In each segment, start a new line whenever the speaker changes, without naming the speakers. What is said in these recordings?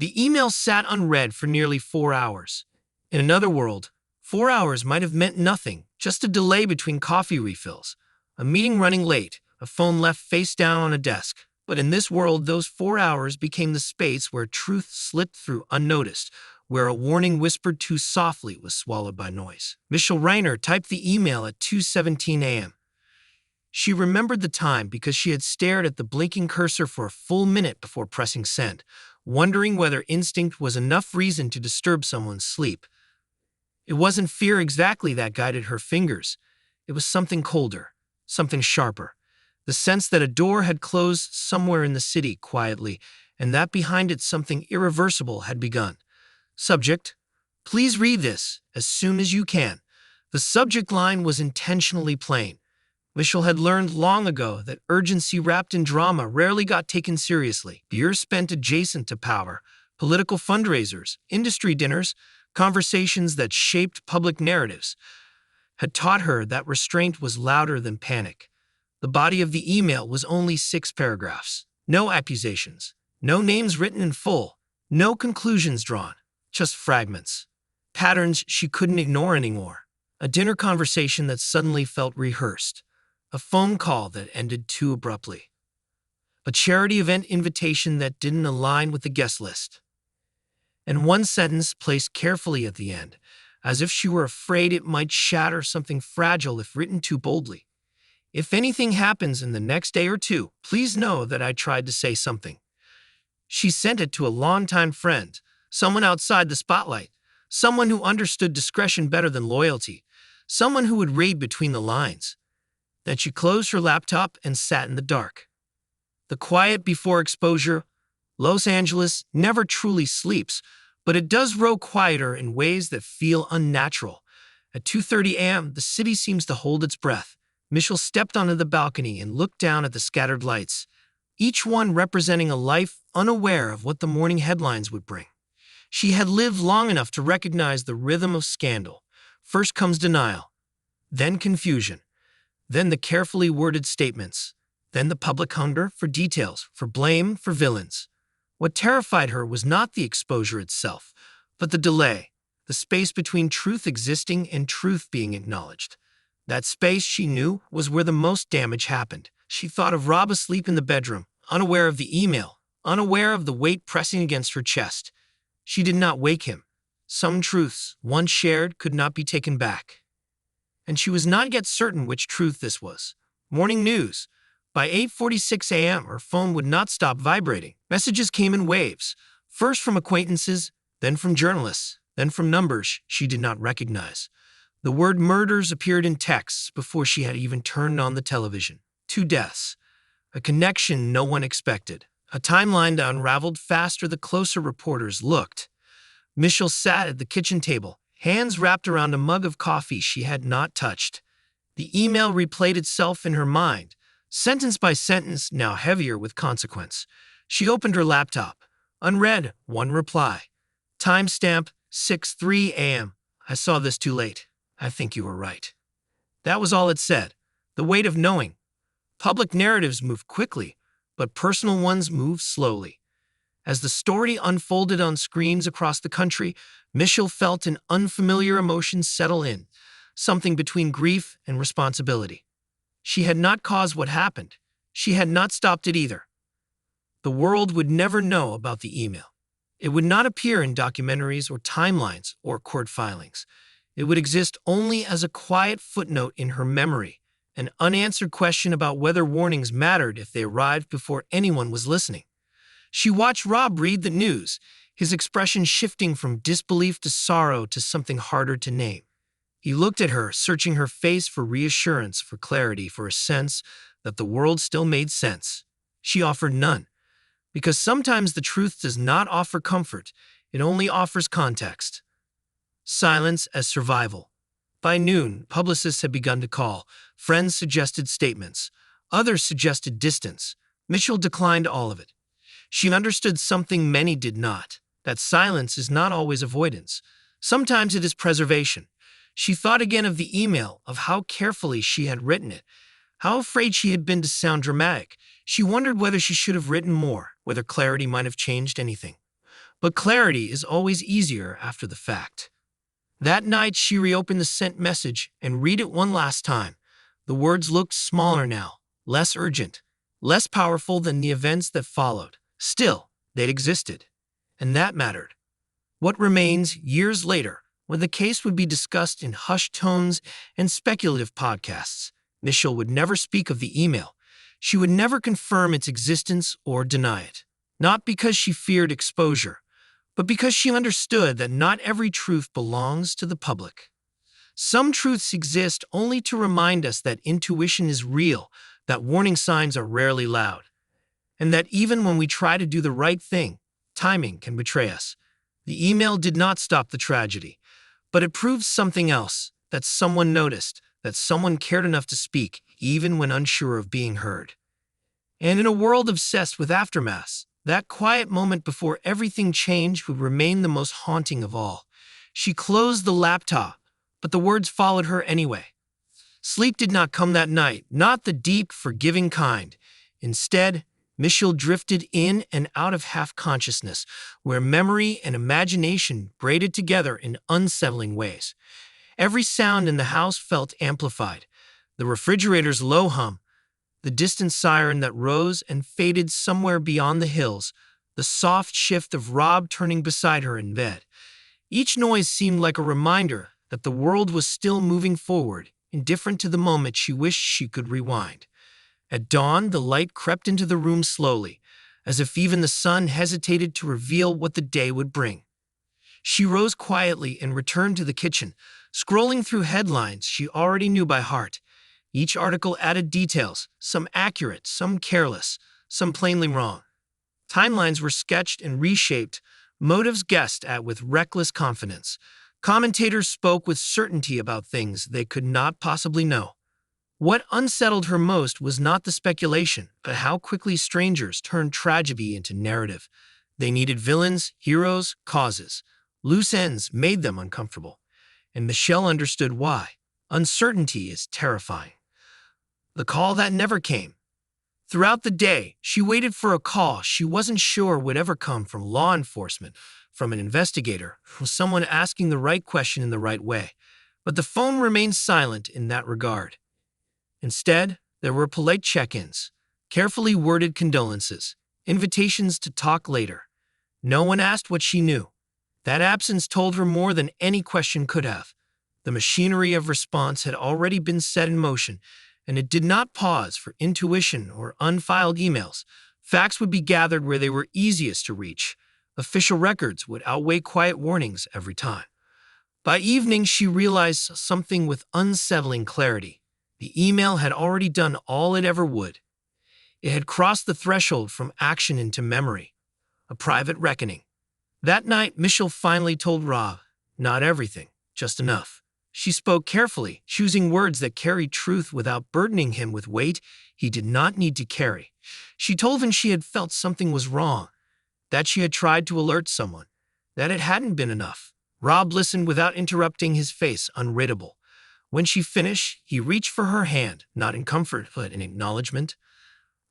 The email sat unread for nearly 4 hours. In another world, 4 hours might have meant nothing, just a delay between coffee refills, a meeting running late, a phone left face down on a desk. But in this world, those 4 hours became the space where truth slipped through unnoticed, where a warning whispered too softly was swallowed by noise. Michelle Reiner typed the email at 2:17 a.m. She remembered the time because she had stared at the blinking cursor for a full minute before pressing send, wondering whether instinct was enough reason to disturb someone's sleep. It wasn't fear exactly that guided her fingers. It was something colder, something sharper. The sense that a door had closed somewhere in the city quietly, and that behind it something irreversible had begun. Subject: please read this as soon as you can. The subject line was intentionally plain. Michelle had learned long ago that urgency wrapped in drama rarely got taken seriously. Years spent adjacent to power, political fundraisers, industry dinners, conversations that shaped public narratives, had taught her that restraint was louder than panic. The body of the email was only 6 paragraphs. No accusations, no names written in full, no conclusions drawn, just fragments. Patterns she couldn't ignore anymore. A dinner conversation that suddenly felt rehearsed. A phone call that ended too abruptly. A charity event invitation that didn't align with the guest list. And one sentence placed carefully at the end, as if she were afraid it might shatter something fragile if written too boldly. If anything happens in the next day or two, please know that I tried to say something. She sent it to a longtime friend, someone outside the spotlight, someone who understood discretion better than loyalty, someone who would read between the lines. Then she closed her laptop and sat in the dark. The quiet before exposure. Los Angeles never truly sleeps, but it does grow quieter in ways that feel unnatural. At 2:30 a.m., the city seems to hold its breath. Michelle stepped onto the balcony and looked down at the scattered lights, each one representing a life unaware of what the morning headlines would bring. She had lived long enough to recognize the rhythm of scandal. First comes denial, then confusion, then the carefully worded statements, then the public hunger for details, for blame, for villains. What terrified her was not the exposure itself, but the delay, the space between truth existing and truth being acknowledged. That space, she knew, was where the most damage happened. She thought of Rob asleep in the bedroom, unaware of the email, unaware of the weight pressing against her chest. She did not wake him. Some truths, once shared, could not be taken back. And she was not yet certain which truth this was. Morning news. By 8:46 a.m., her phone would not stop vibrating. Messages came in waves, first from acquaintances, then from journalists, then from numbers she did not recognize. The word murders appeared in texts before she had even turned on the television. 2 deaths. A connection no one expected. A timeline that unraveled faster the closer reporters looked. Michelle sat at the kitchen table, hands wrapped around a mug of coffee she had not touched. The email replayed itself in her mind, sentence by sentence, now heavier with consequence. She opened her laptop. Unread, one reply. Timestamp, 6:03 a.m. I saw this too late. I think you were right. That was all it said. The weight of knowing. Public narratives move quickly, but personal ones move slowly. As the story unfolded on screens across the country, Michelle felt an unfamiliar emotion settle in, something between grief and responsibility. She had not caused what happened. She had not stopped it either. The world would never know about the email. It would not appear in documentaries or timelines or court filings. It would exist only as a quiet footnote in her memory, an unanswered question about whether warnings mattered if they arrived before anyone was listening. She watched Rob read the news, his expression shifting from disbelief to sorrow to something harder to name. He looked at her, searching her face for reassurance, for clarity, for a sense that the world still made sense. She offered none, because sometimes the truth does not offer comfort, it only offers context. Silence as survival. By noon, publicists had begun to call. Friends suggested statements. Others suggested distance. Michelle declined all of it. She understood something many did not, that silence is not always avoidance. Sometimes it is preservation. She thought again of the email, of how carefully she had written it, how afraid she had been to sound dramatic. She wondered whether she should have written more, whether clarity might have changed anything. But clarity is always easier after the fact. That night, she reopened the sent message and read it one last time. The words looked smaller now, less urgent, less powerful than the events that followed. Still, they'd existed, and that mattered. What remains, years later, when the case would be discussed in hushed tones and speculative podcasts, Michelle would never speak of the email. She would never confirm its existence or deny it. Not because she feared exposure, but because she understood that not every truth belongs to the public. Some truths exist only to remind us that intuition is real, that warning signs are rarely loud, and that even when we try to do the right thing, timing can betray us. The email did not stop the tragedy, but it proved something else, that someone noticed, that someone cared enough to speak, even when unsure of being heard. And in a world obsessed with aftermaths, that quiet moment before everything changed would remain the most haunting of all. She closed the laptop, but the words followed her anyway. Sleep did not come that night, not the deep, forgiving kind. Instead, Michelle drifted in and out of half-consciousness, where memory and imagination braided together in unsettling ways. Every sound in the house felt amplified. The refrigerator's low hum, the distant siren that rose and faded somewhere beyond the hills, the soft shift of Rob turning beside her in bed. Each noise seemed like a reminder that the world was still moving forward, indifferent to the moment she wished she could rewind. At dawn, the light crept into the room slowly, as if even the sun hesitated to reveal what the day would bring. She rose quietly and returned to the kitchen, scrolling through headlines she already knew by heart. Each article added details, some accurate, some careless, some plainly wrong. Timelines were sketched and reshaped, motives guessed at with reckless confidence. Commentators spoke with certainty about things they could not possibly know. What unsettled her most was not the speculation, but how quickly strangers turned tragedy into narrative. They needed villains, heroes, causes. Loose ends made them uncomfortable, and Michelle understood why. Uncertainty is terrifying. The call that never came. Throughout the day, she waited for a call she wasn't sure would ever come from law enforcement, from an investigator, from someone asking the right question in the right way. But the phone remained silent in that regard. Instead, there were polite check-ins, carefully worded condolences, invitations to talk later. No one asked what she knew. That absence told her more than any question could have. The machinery of response had already been set in motion, and it did not pause for intuition or unfiled emails. Facts would be gathered where they were easiest to reach. Official records would outweigh quiet warnings every time. By evening, she realized something with unsettling clarity. The email had already done all it ever would. It had crossed the threshold from action into memory, a private reckoning. That night, Michelle finally told Rob, not everything, just enough. She spoke carefully, choosing words that carried truth without burdening him with weight he did not need to carry. She told him she had felt something was wrong, that she had tried to alert someone, that it hadn't been enough. Rob listened without interrupting, his face unreadable. When she finished, he reached for her hand, not in comfort, but in acknowledgement.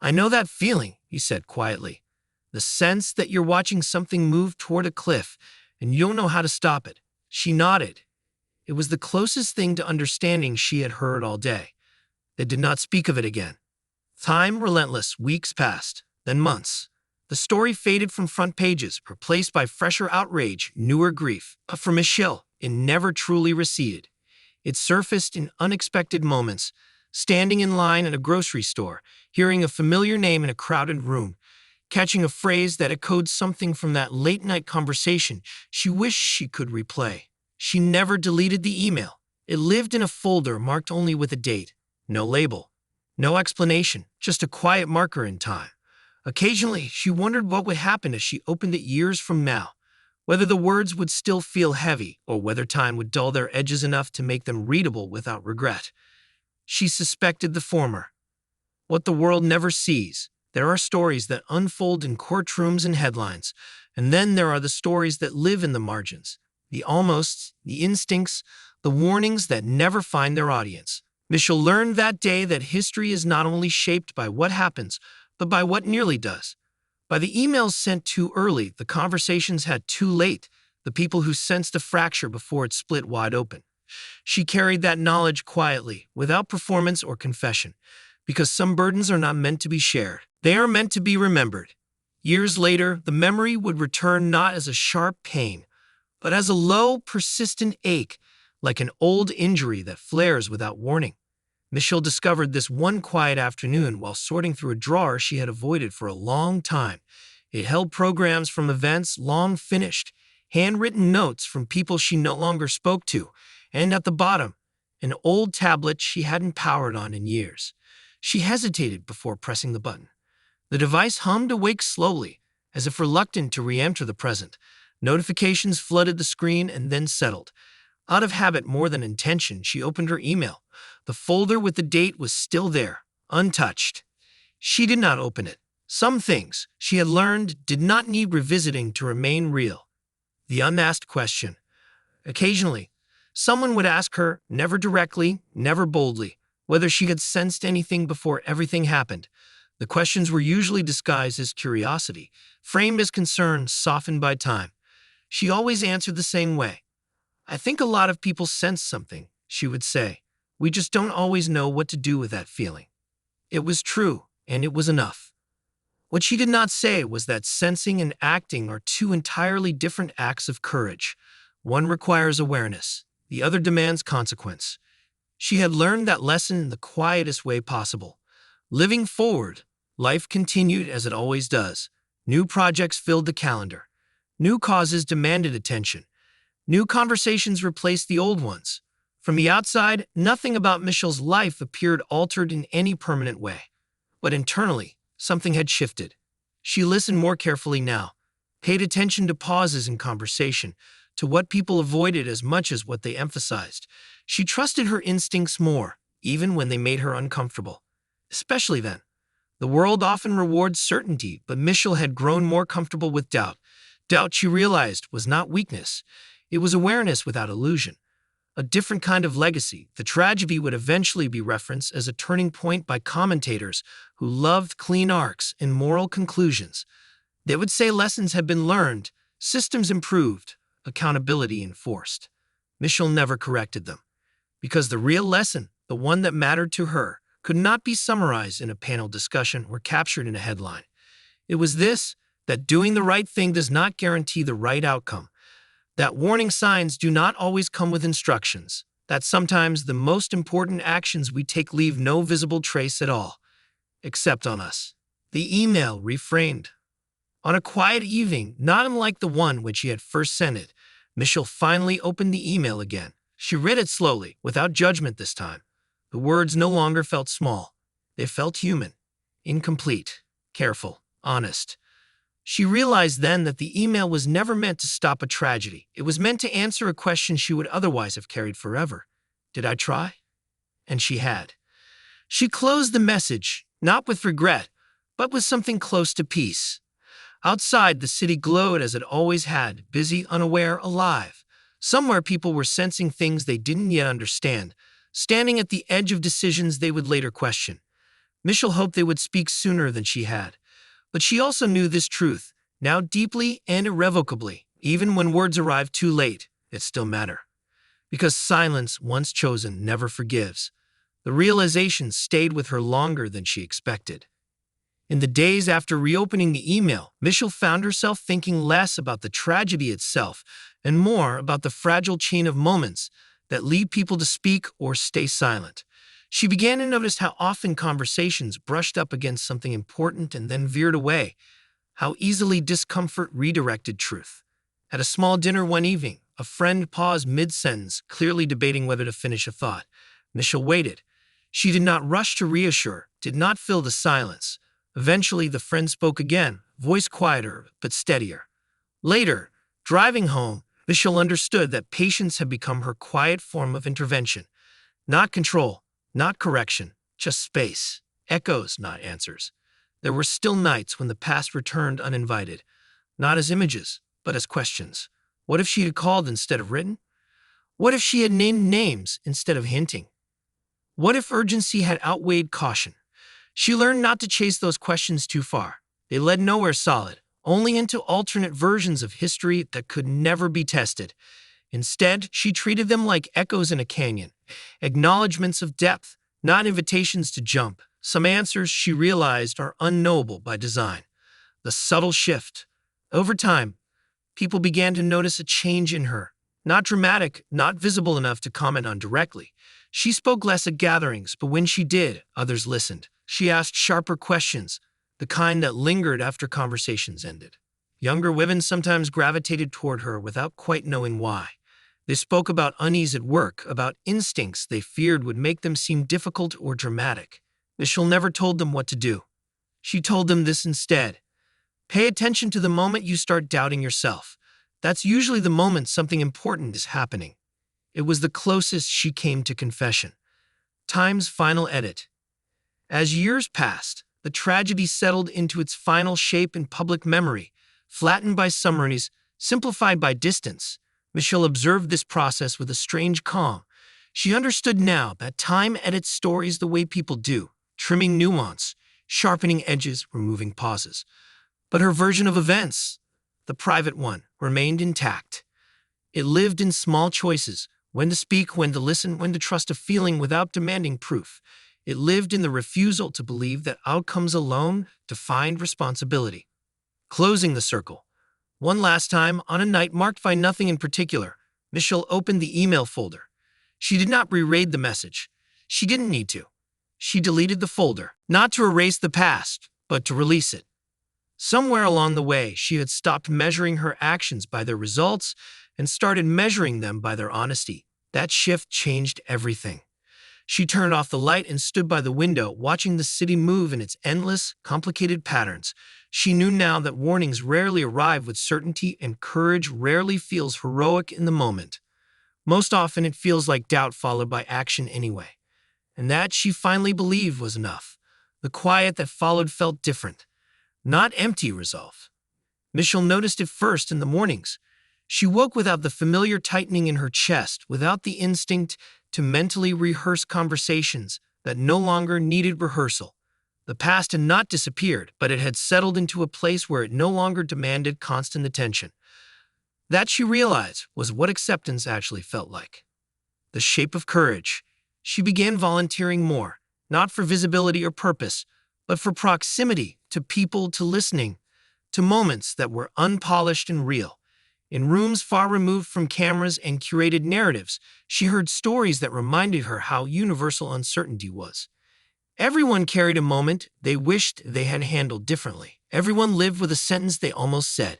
I know that feeling, he said quietly. The sense that you're watching something move toward a cliff, and you don't know how to stop it. She nodded. It was the closest thing to understanding she had heard all day. They did not speak of it again. Time relentless, weeks passed, then months. The story faded from front pages, replaced by fresher outrage, newer grief. But for Michelle, it never truly receded. It surfaced in unexpected moments, standing in line at a grocery store, hearing a familiar name in a crowded room, catching a phrase that echoed something from that late-night conversation she wished she could replay. She never deleted the email. It lived in a folder marked only with a date, no label, no explanation, just a quiet marker in time. Occasionally, she wondered what would happen as she opened it years from now, whether the words would still feel heavy or whether time would dull their edges enough to make them readable without regret. She suspected the former. What the world never sees. There are stories that unfold in courtrooms and headlines, and then there are the stories that live in the margins, the almosts, the instincts, the warnings that never find their audience. Michelle learned that day that history is not only shaped by what happens, but by what nearly does. By the emails sent too early, the conversations had too late, the people who sensed a fracture before it split wide open. She carried that knowledge quietly, without performance or confession, because some burdens are not meant to be shared. They are meant to be remembered. Years later, the memory would return not as a sharp pain, but as a low, persistent ache, like an old injury that flares without warning. Michelle discovered this one quiet afternoon while sorting through a drawer she had avoided for a long time. It held programs from events long finished, handwritten notes from people she no longer spoke to, and at the bottom, an old tablet she hadn't powered on in years. She hesitated before pressing the button. The device hummed awake slowly, as if reluctant to re-enter the present. Notifications flooded the screen and then settled. Out of habit more than intention, she opened her email. The folder with the date was still there, untouched. She did not open it. Some things, she had learned, did not need revisiting to remain real. The unasked question. Occasionally, someone would ask her, never directly, never boldly, whether she had sensed anything before everything happened. The questions were usually disguised as curiosity, framed as concern, softened by time. She always answered the same way. I think a lot of people sense something, she would say. We just don't always know what to do with that feeling. It was true, and it was enough. What she did not say was that sensing and acting are two entirely different acts of courage. One requires awareness, the other demands consequence. She had learned that lesson in the quietest way possible. Living forward, life continued as it always does. New projects filled the calendar. New causes demanded attention. New conversations replaced the old ones. From the outside, nothing about Michelle's life appeared altered in any permanent way. But internally, something had shifted. She listened more carefully now, paid attention to pauses in conversation, to what people avoided as much as what they emphasized. She trusted her instincts more, even when they made her uncomfortable. Especially then. The world often rewards certainty, but Michelle had grown more comfortable with doubt. Doubt, she realized, was not weakness. It was awareness without illusion. A different kind of legacy. The tragedy would eventually be referenced as a turning point by commentators who loved clean arcs and moral conclusions. They would say lessons had been learned, systems improved, accountability enforced. Michelle never corrected them, because the real lesson, the one that mattered to her, could not be summarized in a panel discussion or captured in a headline. It was this, that doing the right thing does not guarantee the right outcome, that warning signs do not always come with instructions, that sometimes the most important actions we take leave no visible trace at all, except on us. The email reframed. On a quiet evening, not unlike the one when she had first sent it, Michelle finally opened the email again. She read it slowly, without judgment this time. The words no longer felt small. They felt human, incomplete, careful, honest. She realized then that the email was never meant to stop a tragedy. It was meant to answer a question she would otherwise have carried forever. Did I try? And she had. She closed the message, not with regret, but with something close to peace. Outside, the city glowed as it always had, busy, unaware, alive. Somewhere people were sensing things they didn't yet understand, standing at the edge of decisions they would later question. Michelle hoped they would speak sooner than she had. But she also knew this truth, now deeply and irrevocably. Even when words arrive too late, it still matter. Because silence, once chosen, never forgives. The realization stayed with her longer than she expected. In the days after reopening the email, Michelle found herself thinking less about the tragedy itself and more about the fragile chain of moments that lead people to speak or stay silent. She began to notice how often conversations brushed up against something important and then veered away, how easily discomfort redirected truth. At a small dinner one evening, a friend paused mid-sentence, clearly debating whether to finish a thought. Michelle waited. She did not rush to reassure, did not fill the silence. Eventually, the friend spoke again, voice quieter but steadier. Later, driving home, Michelle understood that patience had become her quiet form of intervention. Not control, not correction, just space. Echoes, not answers. There were still nights when the past returned uninvited, not as images, but as questions. What if she had called instead of written? What if she had named names instead of hinting? What if urgency had outweighed caution? She learned not to chase those questions too far, They led nowhere solid, only into alternate versions of history that could never be tested. Instead, she treated them like echoes in a canyon, acknowledgments of depth, not invitations to jump. Some answers, she realized, are unknowable by design. The subtle shift. Over time, people began to notice a change in her. Not dramatic, not visible enough to comment on directly. She spoke less at gatherings, but when she did, others listened. She asked sharper questions, the kind that lingered after conversations ended. Younger women sometimes gravitated toward her without quite knowing why. They spoke about unease at work, about instincts they feared would make them seem difficult or dramatic. Michelle never told them what to do. She told them this instead. Pay attention to the moment you start doubting yourself. That's usually the moment something important is happening. It was the closest she came to confession. Time's final edit. As years passed, the tragedy settled into its final shape in public memory, flattened by summaries, simplified by distance. Michelle observed this process with a strange calm. She understood now that time edits stories the way people do, trimming nuance, sharpening edges, removing pauses. But her version of events, the private one, remained intact. It lived in small choices, when to speak, when to listen, when to trust a feeling without demanding proof. It lived in the refusal to believe that outcomes alone defined responsibility. Closing the circle. One last time, on a night marked by nothing in particular, Michelle opened the email folder. She did not reread the message. She didn't need to. She deleted the folder, not to erase the past, but to release it. Somewhere along the way, she had stopped measuring her actions by their results and started measuring them by their honesty. That shift changed everything. She turned off the light and stood by the window, watching the city move in its endless, complicated patterns. She knew now that warnings rarely arrive with certainty and courage rarely feels heroic in the moment. Most often, it feels like doubt followed by action anyway. And that, she finally believed, was enough. The quiet that followed felt different. Not empty resolve. Michelle noticed it first in the mornings. She woke without the familiar tightening in her chest, without the instinct to mentally rehearse conversations that no longer needed rehearsal. The past had not disappeared, but it had settled into a place where it no longer demanded constant attention. That, she realized, was what acceptance actually felt like. The shape of courage. She began volunteering more, not for visibility or purpose, but for proximity to people, to listening, to moments that were unpolished and real. In rooms far removed from cameras and curated narratives, she heard stories that reminded her how universal uncertainty was. Everyone carried a moment they wished they had handled differently. Everyone lived with a sentence they almost said.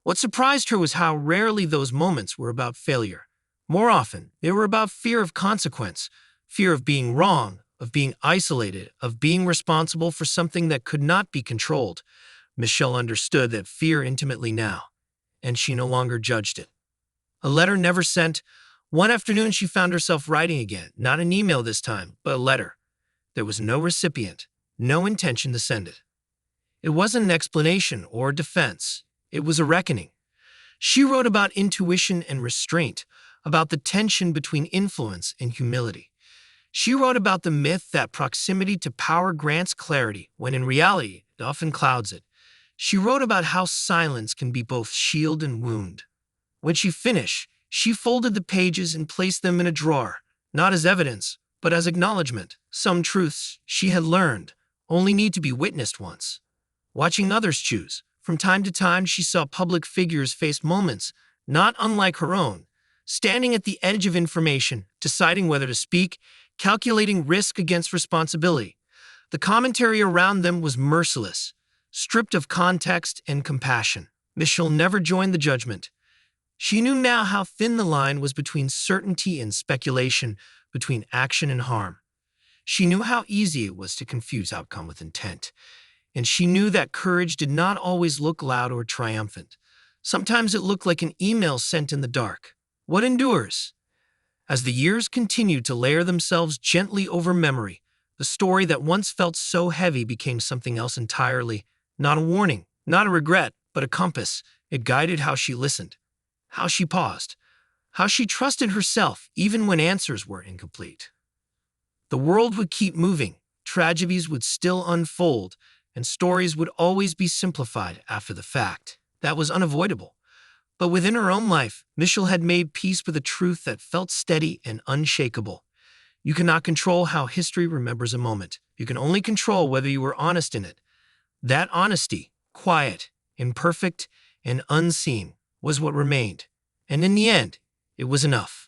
What surprised her was how rarely those moments were about failure. More often, they were about fear of consequence, fear of being wrong, of being isolated, of being responsible for something that could not be controlled. Michelle understood that fear intimately now, and she no longer judged it. A letter never sent. One afternoon, she found herself writing again, not an email this time, but a letter. There was no recipient, no intention to send it. It wasn't an explanation or a defense. It was a reckoning. She wrote about intuition and restraint, about the tension between influence and humility. She wrote about the myth that proximity to power grants clarity, when in reality, it often clouds it. She wrote about how silence can be both shield and wound. When she finished, she folded the pages and placed them in a drawer, not as evidence, but as acknowledgement. Some truths she had learned only need to be witnessed once. Watching others choose. From time to time, she saw public figures face moments not unlike her own, standing at the edge of information, deciding whether to speak, calculating risk against responsibility. The commentary around them was merciless, stripped of context and compassion. Michelle never joined the judgment. She knew now how thin the line was between certainty and speculation, between action and harm. She knew how easy it was to confuse outcome with intent. And she knew that courage did not always look loud or triumphant. Sometimes it looked like an email sent in the dark. What endures? As the years continued to layer themselves gently over memory, the story that once felt so heavy became something else entirely. Not a warning, not a regret, but a compass. It guided how she listened, how she paused, how she trusted herself even when answers were incomplete. The world would keep moving, tragedies would still unfold, and stories would always be simplified after the fact. That was unavoidable. But within her own life, Michelle had made peace with a truth that felt steady and unshakable. You cannot control how history remembers a moment. You can only control whether you were honest in it. That honesty, quiet, imperfect, and unseen, was what remained. And in the end, it was enough.